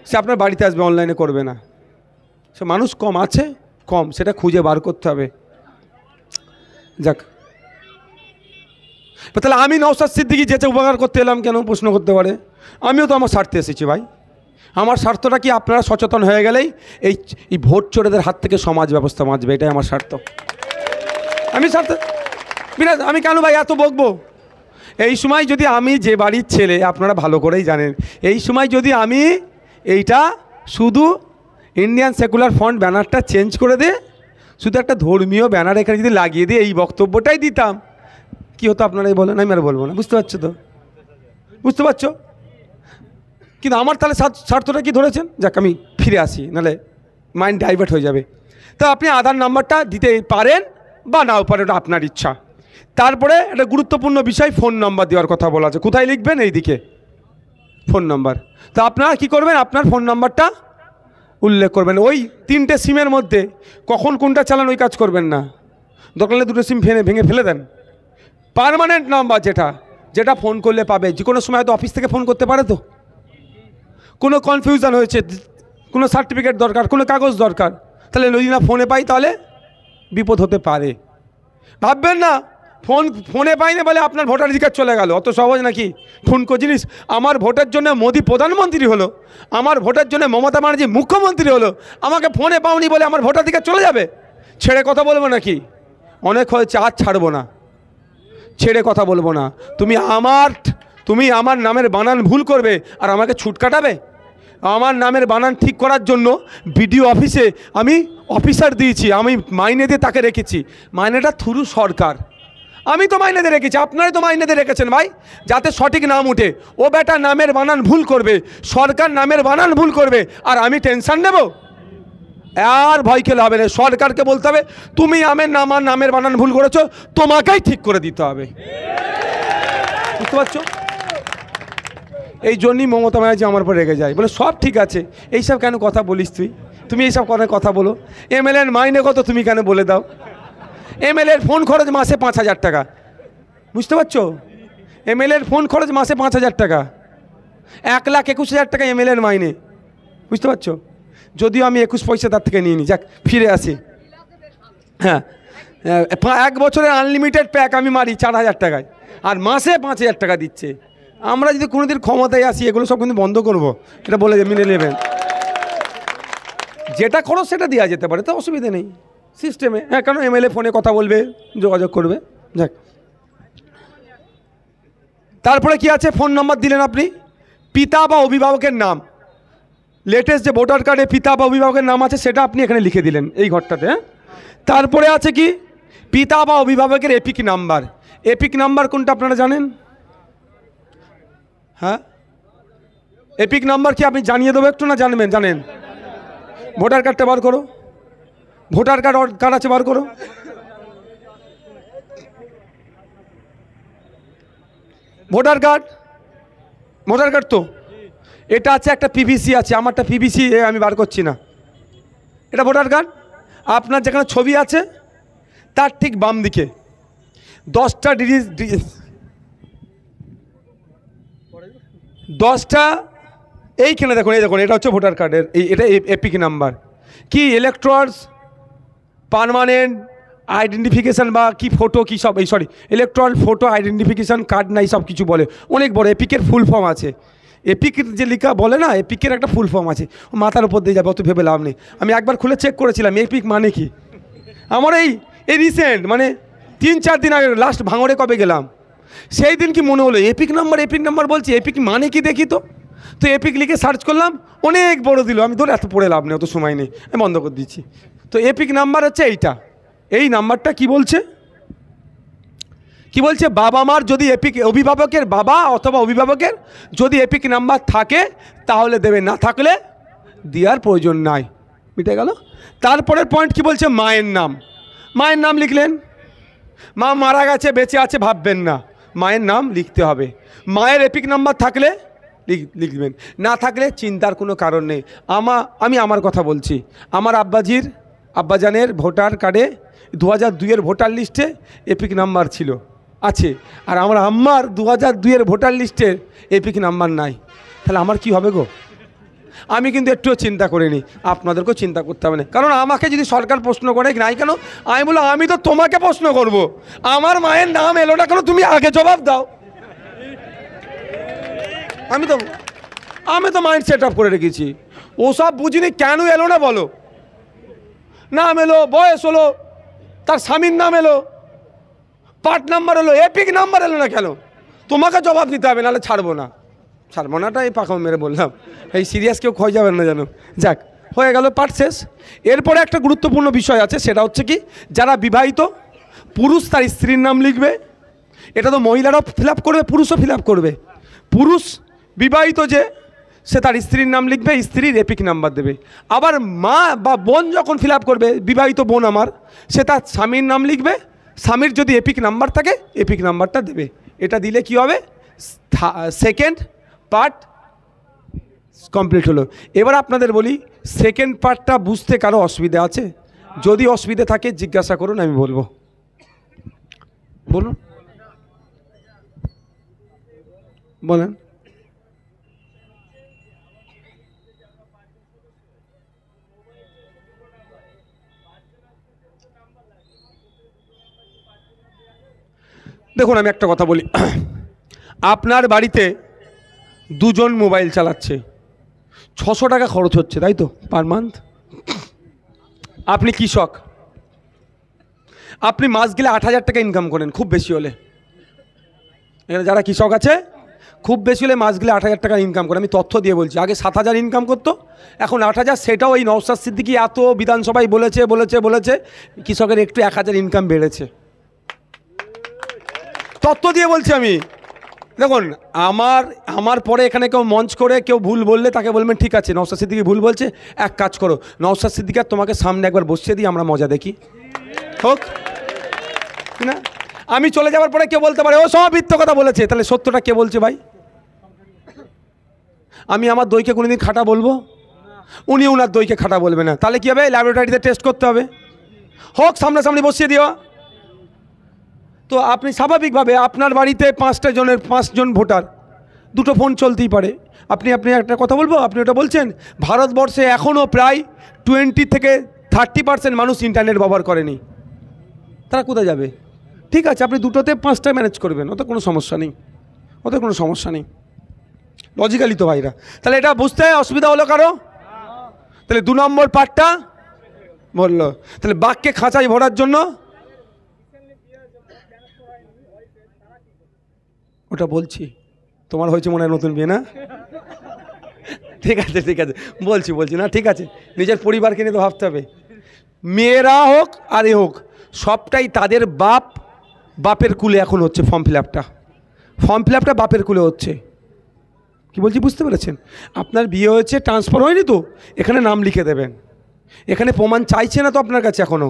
সে আপনার বাড়িতে আসবে, অনলাইনে করবে না। সে মানুষ কম আছে, কম, সেটা খুঁজে বার করতে হবে। যাক, তাহলে আমি নওশাদ সিদ্দিকী যেচে উপকার করতে এলাম কেন প্রশ্ন করতে পারে? আমিও তো আমার স্বার্থে এসেছি ভাই। আমার স্বার্থটা কি, আপনারা সচেতন হয়ে গেলেই এই ভোট চোরেদের হাত থেকে সমাজ ব্যবস্থা বাঁচবে, এটাই আমার স্বার্থ। আমি কেন ভাই এত বকবো? এই সময় যদি আমি যে বাড়ির ছেলে, আপনারা ভালো করেই জানেন, এই সময় যদি আমি এইটা শুধু ইন্ডিয়ান সেকুলার ফ্রন্ট ব্যানারটা চেঞ্জ করে দিয়ে শুধু একটা ধর্মীয় ব্যানার এখানে যদি লাগিয়ে দিয়ে এই বক্তব্যটাই দিতাম, কি হতো আপনারাই বলেন, আমি আর বলবো না। বুঝতে পারছো তো? বুঝতে পারছো? কিন্তু আমার তাহলে স্বার্থটা কি ধরেছেন? যাক, আমি ফিরে আসি, নাহলে মাইন্ড ডাইভার্ট হয়ে যাবে। তা আপনি আধার নাম্বারটা দিতে পারেন বা নাও পারেন, ওটা আপনার ইচ্ছা। তারপরে একটা গুরুত্বপূর্ণ বিষয়, ফোন নাম্বার দেওয়ার কথা বলা আছে। কোথায় লিখবেন? এইদিকে ফোন নাম্বার। তা আপনারা কী করবেন? আপনার ফোন নাম্বারটা উল্লেখ করবেন। ওই 3টে সিমের মধ্যে কখন কোনটা চালান ওই কাজ করবেন না। দরকার হলে 2টো সিম ভেঙে ফেলে দেন। পার্মানেন্ট নাম্বার যেটা ফোন করলে পাবে, যে কোনো সময় হয়তো অফিস থেকে ফোন করতে পারে, তো কোনো কনফিউশন হয়েছে, কোনো সার্টিফিকেট দরকার, কোনো কাগজ দরকার, তাহলে যদি না ফোনে পাই তাহলে বিপদ হতে পারে। ভাববেন না ফোনে পাই না বলে আপনার ভোটাধিকার চলে গেল, অত সহজ নাকি? ঠুনকো জিনিস। আমার ভোটের জন্য মোদি প্রধানমন্ত্রী হলো, আমার ভোটের জন্য মমতা ব্যানার্জি মুখ্যমন্ত্রী হলো, আমাকে ফোনে পাওনি বলে আমার ভোটাধিকার চলে যাবে? ছেড়ে কথা বলবো নাকি? অনেক হয়েছে, আর ছাড়বো না, ছেড়ে কথা বলবো না। তুমি আমার নামের বানান ভুল করবে আর আমাকে ছুট কাটাবে? আমার নামের বানান ঠিক করার জন্য বিডিও অফিসে আমি অফিসার দিয়েছি, আমি মাইনে দিয়ে তাকে রেখেছি। মাইনেটা থ্রু সরকার, আমি তো মাইনে দিয়ে রেখেছি, আপনারাই তো মাইনে দিয়ে রেখেছেন ভাই, যাতে সঠিক নাম উঠে। ও বেটা নামের বানান ভুল করবে, সরকার নামের বানান ভুল করবে, আর আমি টেনশন নেব? আর ভয় খেলে হবে না। সরকারকে বলতে হবে, তুমি আমার নামের বানান ভুল করেছো, তোমাকেই ঠিক করে দিতে হবে। বুঝতে পারছো? এই জন্যই মমতা ব্যানার্জি আমার উপর রেগে যায়, বলে সব ঠিক আছে, এইসব কেন কথা বলিস তুমি এইসব কথা বলো। এমএলএর মাইনে কত তুমি কেন বলে দাও? এমএলএর ফোন খরচ মাসে 5,000 টাকা। বুঝতে পারছো? এমএলএর ফোন খরচ মাসে 5,000 টাকা, 1,21,000 টাকা এমএলএর মাইনে। বুঝতে পারছো? যদিও আমি 21 পয়সা তার থেকে নিয়ে নিই। যাক, ফিরে আসি। হ্যাঁ, 1 বছরের আনলিমিটেড প্যাক আমি মারি 4,000 টাকায়, আর মাসে 5,000 টাকা দিচ্ছে। আমরা যদি কোনোদিন ক্ষমতায় আসি, এগুলো সব কিন্তু বন্ধ করবো, এটা বলে মেনে নেবেন। যেটা খরচ সেটা দেওয়া যেতে পারে, তো অসুবিধা নেই সিস্টেমে। হ্যাঁ, কারণ এমএলএ ফোনে কথা বলবে, যোগাযোগ করবে। যাক, তারপরে কি আছে? ফোন নাম্বার দিলেন আপনি, পিতা বা অভিভাবকের নাম, লেটেস্ট যে ভোটার কার্ডে পিতা বা অভিভাবকের নাম আছে সেটা আপনি এখানে লিখে দিলেন এই ঘরটাতে। হ্যাঁ, তারপরে আছে কি? পিতা বা অভিভাবকের এপিক নাম্বার। এপিক নাম্বার কোনটা আপনারা জানেন? হ্যাঁ, এপিক নাম্বার কি আপনি জানিয়ে দেবো একটু, না জানেন? ভোটার কার্ডটা বার করো, ভোটার কার্ড আছে, বার করো। ভোটার কার্ড তো এটা আছে, একটা পিভিসি আছে, আমারটা পিভিসি, আমি বার করছি না। এটা ভোটার কার্ড। আপনার যেখানে ছবি আছে তার ঠিক বাম দিকে 10টা এইখানে দেখুন, এটা হচ্ছে ভোটার কার্ডের এটা এপিক নাম্বার। কি ইলেকট্রস পার্মানেন্ট আইডেন্টিফিকেশান বা কি ফটো কি সব, ইলেকট্রল ফটো আইডেন্টিফিকেশান কার্ড নাই, সব কিছু বলে, অনেক বড়। এপিকের ফুল ফর্ম আছে, এপিক যে লেখা বলে না, এপিকের একটা ফুল ফর্ম আছে, মাথার উপর দিয়ে যাবে, অত ভেবে লাভ নেই। আমি একবার খুলে চেক করেছিলাম এপিক মানে কি। আমার এই রিসেন্ট মানে 3-4 দিন আগে, লাস্ট ভাঙড়ে কবে গেলাম, সেই দিন কি মনে হলো এপিক নাম্বার বলছি, এপিক মানে কি দেখি তো এপিক লিখে সার্চ করলাম, অনেক বড় দিল। আমি ধরে এত পড়ে লাভ নেই, অত সময় নেই, আমি বন্ধ করে দিচ্ছি। তো এপিক নাম্বার হচ্ছে এইটা। এই নাম্বারটা কি বলছে? বাবা মার যদি অভিভাবকের বাবা অথবা অভিভাবকের যদি এপিক নাম্বার থাকে তাহলে দেবে, না থাকলে দেওয়ার প্রয়োজন নাই। মিটে গেল। তারপরের পয়েন্ট কি বলছে? মায়ের নাম লিখলেন। মা মারা গেছে, বেঁচে আছে ভাববেন না, মায়ের নাম লিখতে হবে। মায়ের এপিক নাম্বার থাকলে লিখবেন, না থাকলে চিন্তার কোনো কারণ নেই। আমি আমার কথা বলছি, আমার আব্বাজানের ভোটার কার্ডে 2002-এর ভোটার লিস্টে এপিক নাম্বার আছে, আর আমার আম্মার 2002-এর ভোটার লিস্টের এপিক নাম্বার নাই। তাহলে আমার কি হবে গো? আমি কিন্তু একটুও চিন্তা করিনি, আপনাদেরকেও চিন্তা করতে হবে না। কারণ আমাকে যদি সরকার প্রশ্ন করে নাই কেন, আমি বলবো আমি তো তোমাকে প্রশ্ন করব, আমার মায়ের নাম এলো না কেন, তুমি আগে জবাব দাও। আমি তো মাইন্ড সেট আপ করে রেখেছি, ওসব বুঝিনি কেন এলো না বলো। নাম এলো, বয়স হলো, তার স্বামীর নাম এলো, পার্ট নাম্বার এলো, এপিক নাম্বার এলো না কেন, তোমাকে জবাব দিতে হবে, নাহলে ছাড়বো নাটা এই পাখা মেরে বললাম। এই সিরিয়াস কেউ ক্ষয় যাবেন না যেন। যাক, হয়ে গেল, পাঠ শেষ। এরপরে একটা গুরুত্বপূর্ণ বিষয় আছে, সেটা হচ্ছে কি, যারা বিবাহিত পুরুষ তার স্ত্রীর নাম লিখবে। এটা তো মহিলারাও ফিল আপ করবে, পুরুষও ফিল আপ করবে। পুরুষ বিবাহিত যে, সে তার স্ত্রীর নাম লিখবে, স্ত্রীর এপিক নাম্বার দেবে। আবার মা বা বোন যখন ফিল আপ করবে, বিবাহিত বোন আমার, সে তার স্বামীর নাম লিখবে, স্বামীর যদি এপিক নাম্বার থাকে এপিক নাম্বারটা দেবে। এটা দিলে কি হবে, সেকেন্ড পার্ট কমপ্লিট হলো। এবার আপনাদের বলি, সেকেন্ড পার্টটা বুঝতে কারো অসুবিধা আছে? যদি অসুবিধা থাকে জিজ্ঞাসা করুন, আমি বলবো। বলুন, বলেন। দেখুন, আমি একটা কথা বলি, আপনার বাড়িতে দুজন মোবাইল চালাচ্ছে, 600 টাকা খরচ হচ্ছে, তাই তো, পার মান্থ। আপনি কৃষক, আপনি মাস গেলে 8,000 টাকা ইনকাম করেন খুব বেশি হলে। এখানে যারা কৃষক আছে, খুব বেশি হলে মাস গেলে 8,000 টাকা ইনকাম করে। আমি তথ্য দিয়ে বলছি, আগে 7,000 ইনকাম করতো, এখন 8,000। সেটাও এই নওশাদ সিদ্দিকী এত বিধানসভায় বলেছে বলেছে বলেছে, কৃষকের একটু 1,000 ইনকাম বেড়েছে। তথ্য দিয়ে বলছি আমি। দেখুন, আমার পরে এখানে কেউ মঞ্চ করে কেউ ভুল বললে তাকে বলবেন ঠিক আছে, নওশাদ সিদ্দিকী ভুল বলছে, এক কাজ করো, নওশাদ সিদ্দিকী আর তোমাকে সামনে একবার বসিয়ে দিই, আমরা মজা দেখি, হোক না? আমি চলে যাওয়ার পরে কেউ বলতে পারে ও সব মিথ্যে কথা বলেছে, তাহলে সত্যটা কে বলছে ভাই? আমি আমার দইকে কোনোদিন খাঁটা বলবো? উনি ওনার দইকে খাঁটা বলবে না, তাহলে কী হবে? ল্যাবরেটরিতে টেস্ট করতে হবে, হোক সামনাসামনি বসিয়ে দিও। তো আপনি স্বাভাবিকভাবে আপনার বাড়িতে 5 জন ভোটার, দুটো ফোন চলতেই পারে। আপনি একটা কথা বলবো, আপনি ওটা বলছেন। ভারতবর্ষে এখনও প্রায় 20 থেকে 30% মানুষ ইন্টারনেট ব্যবহার করেনি, তারা কোথায় যাবে? ঠিক আছে, আপনি দুটোতে 5টা ম্যানেজ করবেন, ওতে কোনো সমস্যা নেই, ওতে কোনো সমস্যা নেই, লজিক্যালি তো ভাইরা। তাহলে এটা বুঝতে অসুবিধা হলো কারো? তাহলে 2 নম্বর পার্টটা বললো। তাহলে বাক্যে খাঁচাই ভরার জন্য ওটা বলছি, তোমার হয়েছে মনে হয় নতুন বিয়ে, না? ঠিক আছে ঠিক আছে, বলছি না, ঠিক আছে, নিজের পরিবারকে নিয়ে তো ভাবতে হবে। মেয়েরা হোক আর এ হোক, সবটাই তাদের বাপের কুলে এখন হচ্ছে। ফর্ম ফিল আপটা বাপের কুলে হচ্ছে। কি বলছি বুঝতে পেরেছেন? আপনার বিয়ে হয়েছে, ট্রান্সফার হয়নি তো, এখানে নাম লিখে দেবেন। এখানে প্রমাণ চাইছে না তো আপনার কাছে এখনও,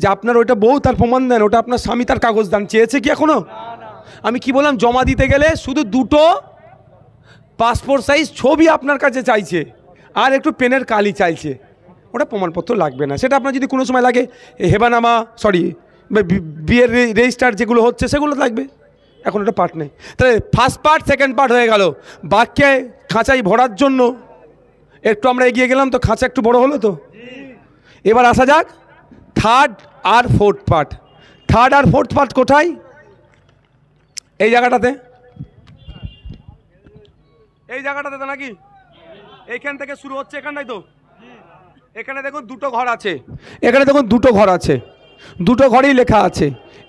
যে আপনার ওইটা বউ, তার প্রমাণ দেন, ওটা আপনার স্বামী তার কাগজ দান চেয়েছে কি এখনও? আমি কি বললাম, জমা দিতে গেলে শুধু 2টো পাসপোর্ট সাইজ ছবি আপনার কাছে চাইছে, আর একটু পেনের কালি চাইছে, ওটা প্রমাণপত্র লাগবে না। সেটা আপনার যদি কোনো সময় লাগে, বিয়ের রেজিস্টার যেগুলো হচ্ছে সেগুলো লাগবে, এখন ওটা পার্ট নেই। তাহলে ফার্স্ট পার্ট সেকেন্ড পার্ট হয়ে গেল। বাক্যে খাঁচাই ভরার জন্য একটু আমরা এগিয়ে গেলাম, তো খাঁচা একটু বড় হলো তো। এবার আসা যাক থার্ড আর ফোর্থ পার্ট। থার্ড আর ফোর্থ পার্ট কোথায়? এই জায়গাটাতে, এই জায়গাটাতে তো নাকি, এইখান থেকে শুরু হচ্ছে, এখানটাই তো। এখানে দেখুন 2টো ঘর আছে, এখানে দেখুন 2টো ঘর আছে, 2টো ঘরেই লেখা আছে।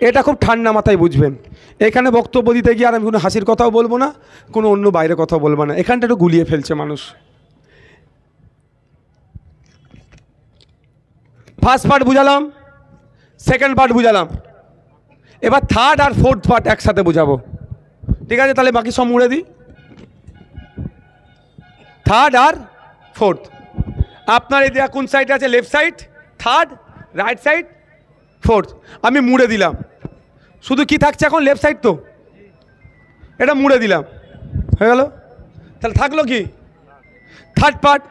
এটা খুব ঠান্ডা মাথায় বুঝবেন। এখানে বক্তব্য দিতে গিয়ে আর আমি কোনো হাসির কথাও বলবো না, কোনো অন্য বাইরে কথাও বলবো না। এখানটা একটু গুলিয়ে ফেলছে মানুষ। ফার্স্ট পার্ট বুঝালাম, সেকেন্ড পার্ট বুঝালাম, এবার থার্ড আর ফোর্থ পার্ট একসাথে বুঝাবো। ঠিক আছে, তাহলে বাকি সব মুড়ে দিই। থার্ড আর ফোর্থ, আপনার এই কোন সাইডে আছে? Left side third, right side fourth. আমি মুড়ে দিলাম, শুধু কি থাকছে এখন? লেফট সাইড তো, এটা মুড়ে দিলাম, হয়ে গেল। তাহলে থাকলো কি? Third part.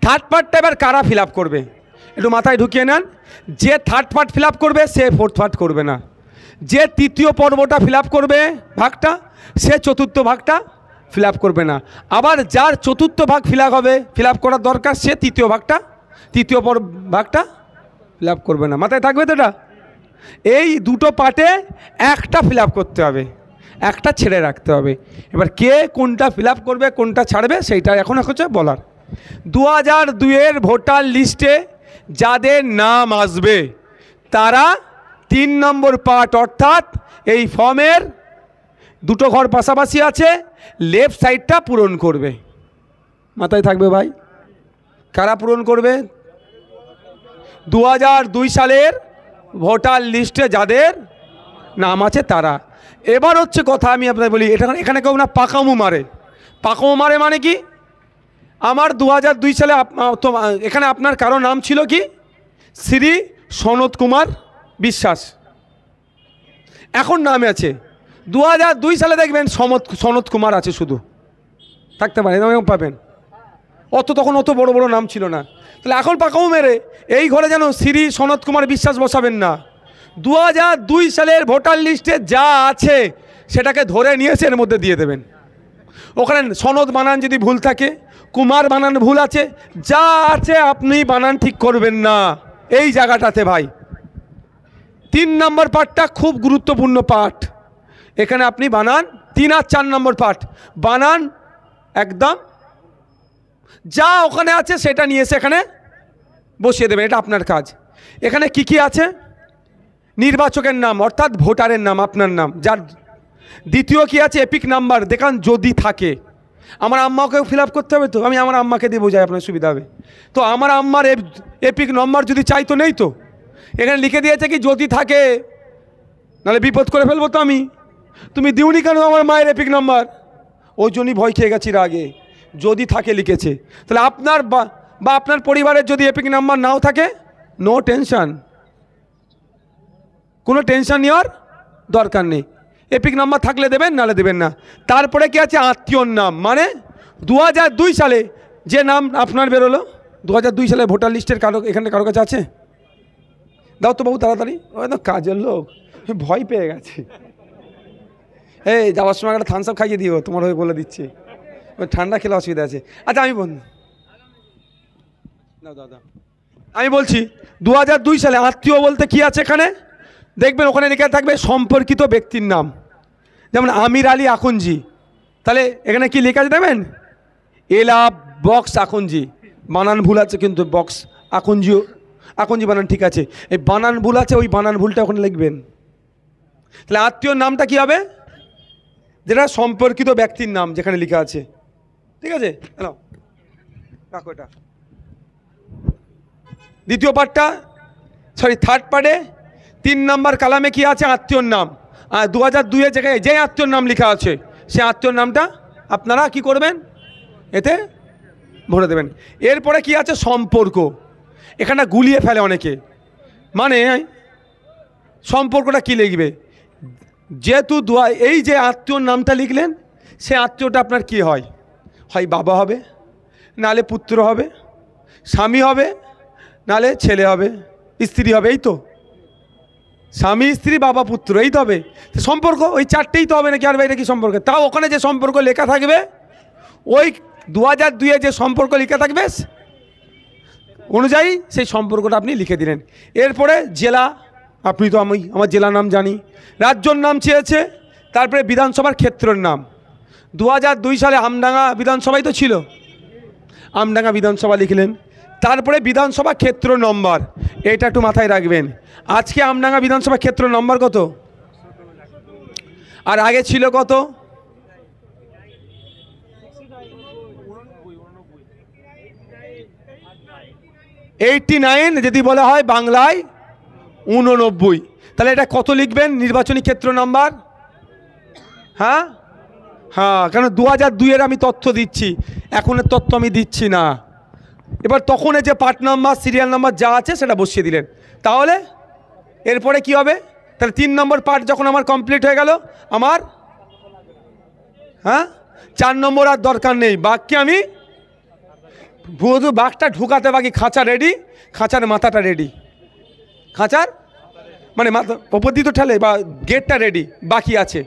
থার্ড পার্টটা এবার কারা ফিল আপ করবে একটু মাথায় ঢুকিয়ে নেন। যে থার্ড পার্ট ফিল আপ করবে সে ফোর্থ পার্ট করবে না, যে তৃতীয় পর্বটা ফিল আপ করবে ভাগটা, সে চতুর্থ ভাগটা ফিল আপ করবে না। আবার যার চতুর্থ ভাগ ফিল আপ করার দরকার, সে তৃতীয় ভাগটা ফিল আপ করবে না। মাথায় থাকবে তো এটা? এই 2টো পার্টে একটা ফিল আপ করতে হবে, একটা ছেড়ে রাখতে হবে। এবার কে কোনটা ফিল আপ করবে কোনটা ছাড়বে সেইটা এখন হচ্ছে বলার। 2002-এর ভোটার লিস্টে যাদের নাম আসবে তারা 3 নম্বর পার্ট, অর্থাৎ এই ফর্মের 2টো ঘর পাশাপাশি আছে, লেফট সাইডটা পূরণ করবে। মাথায় থাকবে ভাই? কারা পূরণ করবে? 2002 সালের ভোটার লিস্টে যাদের নাম আছে তারা। এবার হচ্ছে কথা, আমি আপনাকে বলি, এখানে কেউ না পাকামো মারে। পাকামো মারে মানে কি? আমার 2002 সালে এখানে আপনার কারো নাম ছিল কি? শ্রী সনৎ কুমার বিশ্বাস। এখন নামে আছে 2002 সালে দেখবেন সনৎ কুমার আছে, শুধু থাকতে পারে, এরকম পাবেন। তখন অত বড় বড় নাম ছিল না। তাহলে এখন পাকাও মেরে এই ঘরে যেন শ্রী সনৎ কুমার বিশ্বাস বসাবেন না। 2002 সালের ভোটার লিস্টে যা আছে সেটাকে ধরে নিয়েছে এর মধ্যে দিয়ে দেবেন। ওখানে সনদ বানান যদি ভুল থাকে, কুমার বানান ভুল আছে, যা আছে আপনি বানান ঠিক করবেন না এই জায়গাটাতে ভাই। 3 নম্বর পার্টটা খুব গুরুত্বপূর্ণ পার্ট। এখানে আপনি বানান 3 আর 4 নম্বর পার্ট বানান একদম যা ওখানে আছে সেটা নিয়ে এসে এখানে বসিয়ে দেবেন, এটা আপনার কাজ। এখানে কি কি আছে? নির্বাচকের নাম অর্থাৎ ভোটারের নাম, আপনার নাম, যার। দ্বিতীয় কি আছে? এপিক নাম্বার দেখান যদি থাকে। আমার আম্মাকেও ফিল আপ করতে হবে তো, আমি আমার আম্মাকে দিয়ে বোঝাই, আপনার সুবিধা হবে তো। আমার আম্মার এপিক নম্বর যদি চাই তো নেই তো, এখানে লিখে দিয়েছে কি যদি থাকে, নাহলে বিপদ করে ফেলবো তো আমি। তুমি দিওনি কেন আমার মায়ের এপিক নাম্বার? ওই জন্যই ভয় খেয়ে গেছি আগে, যদি থাকে লিখেছে। তাহলে আপনার বা আপনার পরিবারের যদি এপিক নাম্বার নাও থাকে, নো টেনশন, কোনো টেনশন নেওয়ার দরকার নেই। এপিক নাম্বার থাকলে দেবেন, নাহলে দেবেন না। তারপরে কি আছে? আত্মীয়র নাম, মানে 2002 সালে যে নাম আপনার বেরোলো, 2002 সালে ভোটার লিস্টের এখানে কারো কাছে আছে? দাও তো বাবু তাড়াতাড়ি, ওই তো কাজের লোক ভয় পেয়ে গেছে। এই যাওয়ার সময় একটা থামস আপ খাইয়ে দিও, তোমার হয়ে বলে দিচ্ছি, ঠান্ডা খেলে অসুবিধা আছে। আচ্ছা আমি দাদা আমি বলছি 2002 সালে আত্মীয় বলতে কি আছে এখানে দেখবেন, ওখানে লেখা থাকবে সম্পর্কিত ব্যক্তির নাম। যেমন আমির আলী আখুনজি, তাহলে এখানে কি লেখা আছে দেবেন? এলা বক্স আখুনজি, বানান ভুল আছে কিন্তু বক্স আখুনজি বানান ঠিক আছে, এই বানান ভুল আছে, ওই বানান ভুলটা ওখানে লিখবেন। তাহলে আত্মীয়র নামটা কি হবে? যেটা সম্পর্কিত ব্যক্তির নাম যেখানে লেখা আছে, ঠিক আছে? হ্যালো রাখো এটা। দ্বিতীয় পার্টটা, থার্ড পার্টে 3 নম্বর কালামে কি আছে? আত্মীয়র নাম। 2002 জায়গায় যে আত্মীয়র নাম লেখা আছে সে আত্মীয়র নামটা আপনারা কি করবেন? এতে ভরে দেবেন। এরপরে কি আছে? সম্পর্ক। এখানে গুলিয়ে ফেলে অনেকে, মানে সম্পর্কটা কি লিখবে? যেহেতু এই যে আত্মীয়র নামটা লিখলেন, সে আত্মীয়টা আপনার কি হয়? হয় বাবা হবে, নালে পুত্র হবে, স্বামী হবে, নালে ছেলে হবে, স্ত্রী হবে, এই তো স্বামী স্ত্রী বাবা পুত্র, এই তো হবে সম্পর্ক। ওই 4টেই তো হবে নাকি, আর বাইরে কি সম্পর্ক? তাও ওখানে যে সম্পর্ক লেখা থাকবে, ওই 2002 যে সম্পর্ক লেখা থাকবে অনুযায়ী সেই সম্পর্কটা আপনি লিখে দিলেন। এরপরে জেলা, আপনি তো আমার জেলার নাম জানি। রাজ্যর নাম চেয়েছে, তারপরে বিধানসভার ক্ষেত্রের নাম। 2002 সালে আমডাঙ্গা বিধানসভাই তো ছিল, আমডাঙ্গা বিধানসভা লিখলেন। তারপরে বিধানসভা ক্ষেত্র নম্বর, এটা একটু মাথায় রাখবেন। আজকে আমডাঙ্গা বিধানসভা ক্ষেত্র নম্বর কত? আর আগে ছিল কত? 89, যদি বলা হয় বাংলায় 89। তাহলে এটা কত লিখবেন নির্বাচনী ক্ষেত্র নাম্বার? হ্যাঁ কারণ 2002 আমি তথ্য দিচ্ছি, এখনের তথ্য আমি দিচ্ছি না। এবার তখন যে পার্ট নাম্বার সিরিয়াল নাম্বার যা আছে সেটা বসিয়ে দিলেন। তাহলে এরপরে কি হবে? তাহলে 3 নম্বর পার্ট যখন আমার কমপ্লিট হয়ে গেল, আমার 4 নম্বর আর দরকার নেই। বাঘকে আমি শুধু বাঘটা ঢুকাতে বাকি, খাঁচা রেডি, খাঁচার মাথাটা রেডি, খাঁচার মানে মাথা ওপর দিয়ে তো ঠেলে, বা গেটটা রেডি বাকি আছে,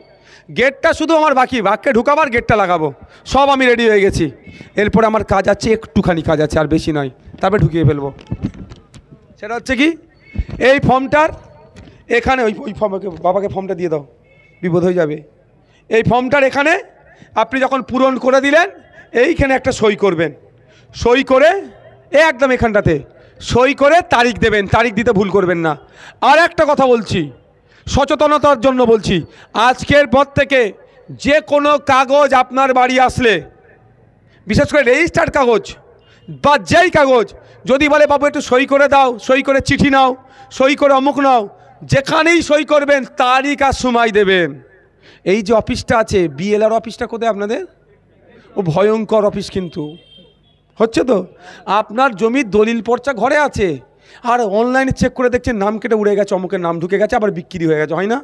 গেটটা শুধু আমার বাকি, বাঘকে ঢুকাবার গেটটা লাগাবো, সব আমি রেডি হয়ে গেছি। এরপর আমার কাজ আছে, একটুখানি কাজ আছে, আর বেশি নয়, তারপরে ঢুকিয়ে ফেলবো। সেটা হচ্ছে কি, এই ফর্মটার এখানে ওই ফর্মকে বাবাকে ফর্মটা দিয়ে দাও, বিপদ হয়ে যাবে। এই ফর্মটার এখানে আপনি যখন পূরণ করে দিলেন, এইখানে একটা সই করবেন, সই করে একদম এখানটাতে সই করে তারিখ দেবেন, তারিখ দিতে ভুল করবেন না। আর একটা কথা বলছি, সচেতনতার জন্য বলছি, আজকের পর থেকে যে কোনো কাগজ আপনার বাড়ি আসলে, বিশেষ করে রেজিস্টার্ড কাগজ, বা যেই কাগজ যদি বলে বাবু একটু সই করে দাও, সই করে চিঠি নাও, সই করে অমুক নাও, যেখানেই সই করবেন তারিখ আর সময় দেবেন। এই যে অফিসটা আছে বিএলআর অফিসটা কোথায় আপনাদের? ও ভয়ঙ্কর অফিস কিন্তু হচ্ছে তো। আপনার জমির দলিল পর্চা ঘরে আছে, আর অনলাইনে চেক করে দেখছেন নাম কেটে উড়ে গেছে, অমুকের নাম ঢুকে গেছে, আবার বিক্রি হয়ে গেছে, হয় না?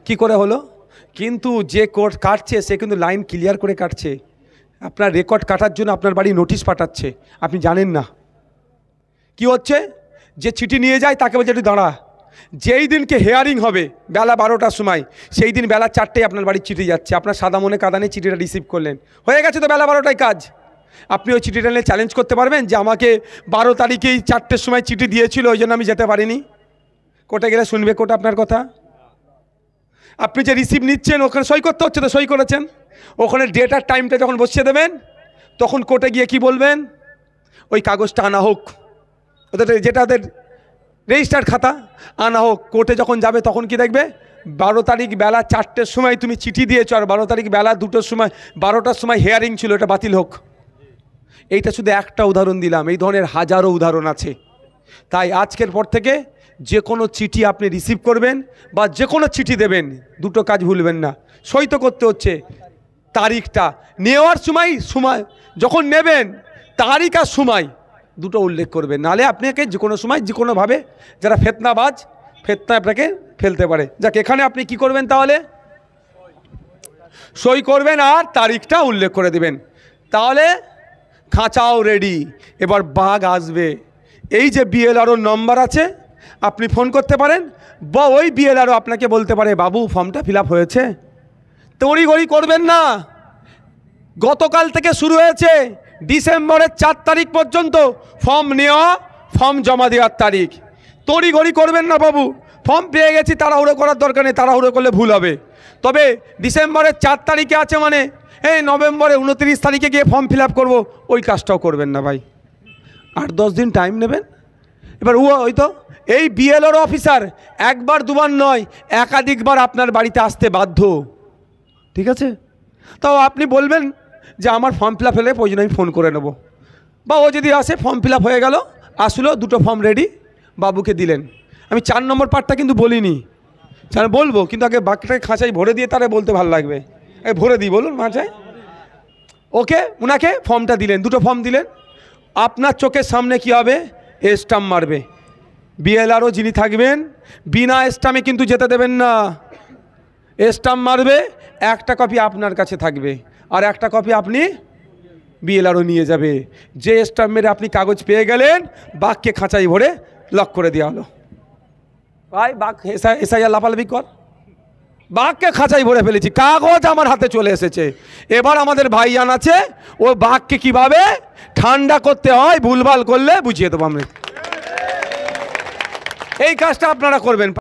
কি করে হলো? কিন্তু যে কোর্ট কাটছে সে কিন্তু লাইন ক্লিয়ার করে কাটছে, আপনার রেকর্ড কাটার জন্য আপনার বাড়ি নোটিশ পাঠাচ্ছে, আপনি জানেন না। কি হচ্ছে? যে চিঠি নিয়ে যায় তাকে বলছে একটু দাঁড়া, যেই দিনকে হেয়ারিং হবে বেলা 12টার সময়, সেই দিন বেলা 4টায় আপনার বাড়ির চিঠি যাচ্ছে, আপনার সাদা মনে কাদা নিয়ে চিঠিটা রিসিভ করলেন, হয়ে গেছে তো বেলা 12টায় কাজ। আপনি ওই চিঠিটা নিয়ে চ্যালেঞ্জ করতে পারবেন যে আমাকে 12 তারিখেই 4টের সময় চিঠি দিয়েছিল, ওই জন্য আমি যেতে পারিনি? কোর্টে গেলে শুনবে কোর্ট আপনার কথা? আপনি যে রিসিভ নিচ্ছেন ওখানে সই করতে হচ্ছে তো, সই করেছেন, ওখানে ডেট আর টাইমটা যখন বসিয়ে দেবেন তখন কোর্টে গিয়ে কি বলবেন? ওই কাগজটা আনা হোক, ওদের যেটা ওদের রেজিস্টার্ড খাতা আনা হোক। কোর্টে যখন যাবে তখন কি দেখবে 12 তারিখ বেলা 4টের সময় তুমি চিঠি দিয়েছো, আর 12 তারিখ বেলা 2টোর সময় 12টার সময় হেয়ারিং ছিল, এটা বাতিল হোক। এইটা শুধু একটা উদাহরণ দিলাম, এই ধরনের হাজারো উদাহরণ আছে। তাই আজকের পর থেকে যে কোনো চিঠি আপনি রিসিভ করবেন বা যে কোনো চিঠি দেবেন, দুটো কাজ ভুলবেন না। সই তো করতে হচ্ছে, তারিখটা নেওয়ার সময় যখন নেবেন তারিখ আর সময় দুটো উল্লেখ করবেন, নাহলে আপনাকে যে কোনো সময় যে কোনোভাবে যারা ফেতনা আপনাকে ফেলতে পারে। যাক, এখানে আপনি কি করবেন তাহলে? সই করবেন আর তারিখটা উল্লেখ করে দেবেন, তাহলে খাঁচাও রেডি। এবার বাঘ আসবে। এই যে বিএলআরও নম্বর আছে, আপনি ফোন করতে পারেন, বা ওই বিএলআরও আপনাকে বলতে পারে বাবু ফর্মটা ফিল আপ হয়েছে। তড়িঘড়ি করবেন না, গতকাল থেকে শুরু হয়েছে, ডিসেম্বরের 4 তারিখ পর্যন্ত ফর্ম নেওয়া, ফর্ম জমা দেওয়ার তারিখ। তড়িঘড়ি করবেন না বাবু, ফর্ম পেয়ে গেছি তাড়াহুড়ো করার দরকার নেই, তাড়াহুড়ো করলে ভুল হবে। তবে ডিসেম্বরের 4 তারিখে আছে মানে এই নভেম্বরে 29 তারিখে গিয়ে ফর্ম ফিল আপ করবো, ওই কাজটাও করবেন না ভাই। 8-10 দিন টাইম নেবেন। এবার ওই তো এই বিএলআর অফিসার একবার দুবার নয়, একাধিকবার আপনার বাড়িতে আসতে বাধ্য, ঠিক আছে? তাও আপনি বলবেন যে আমার ফর্ম ফিল আপ হলে প্রয়োজন আমি ফোন করে নেব, বা ও যদি আসে ফর্ম ফিল আপ হয়ে গেল, আসলো, দুটো ফর্ম রেডি, বাবুকে দিলেন। আমি 4 নম্বর পার্টটা কিন্তু বলিনি, বলবো, কিন্তু আগে বাকিটাকে খাঁচাই ভরে দিয়ে তারা বলতে ভালো লাগবে। ভরে দিই, বলুন মাঝায়। ওকে, ওনাকে ফর্মটা দিলেন, দুটো ফর্ম দিলেন, আপনার চোখের সামনে কি হবে? স্টাম্প মারবে। বিএলআরও যিনি থাকবেন বিনা স্টাম্পে কিন্তু যেতে দেবেন না, স্টাম্প মারবে, একটা কপি আপনার কাছে থাকবে আর একটা কপি আপনি বিএলআরও নিয়ে যাবে। যে স্টাম্প মেরে আপনি কাগজ পেয়ে গেলেন, বাঘকে খাঁচাই ভরে লক করে দেওয়া হলো। ভাই বাঘ এসআইআর লাফালাফি কর, বাঘকে খাঁচাই ভরে ফেলেছি, কাগজ আমার হাতে চলে এসেছে। এবার আমাদের ভাইজান আছে, ও বাঘকে কিভাবে ঠান্ডা করতে হয় ভুলভাল করলে বুঝিয়ে দেবো আমরা। এই কাজটা আপনারা করবেন।